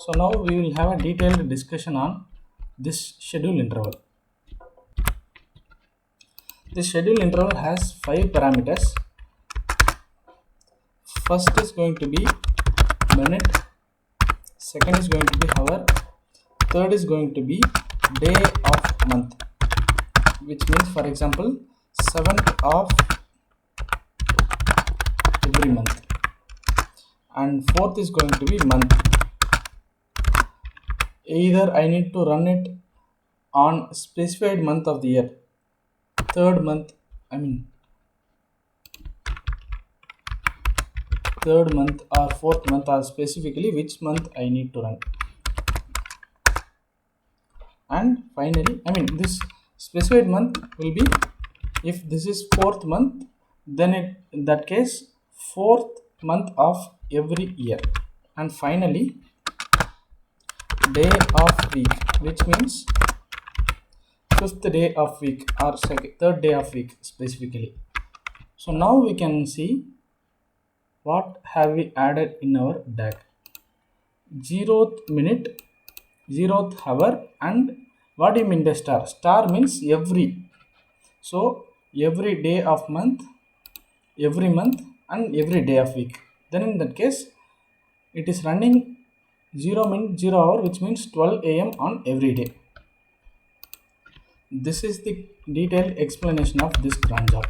So now we will have a detailed discussion on this schedule interval. This schedule interval has 5 parameters. First is going to be minute, second is going to be hour, third is going to be day of month, which means, for example, 7th of every month, and fourth is going to be month. Either I need to run it on specified month of the year, third month or fourth month, or specifically which month I need to run. And finally, this specified month will be, if this is fourth month, then in that case, fourth month of every year. And finally, day of week, which means fifth day of week or third day of week specifically. So now we can see what have we added in our DAG. 0th minute, 0th hour, and what do you mean by star? Star means every. So every day of month, every month, and every day of week. Then in that case, it is running 0 minute 0 hour, which means 12 a.m. on every day. This is the detailed explanation of this cron job.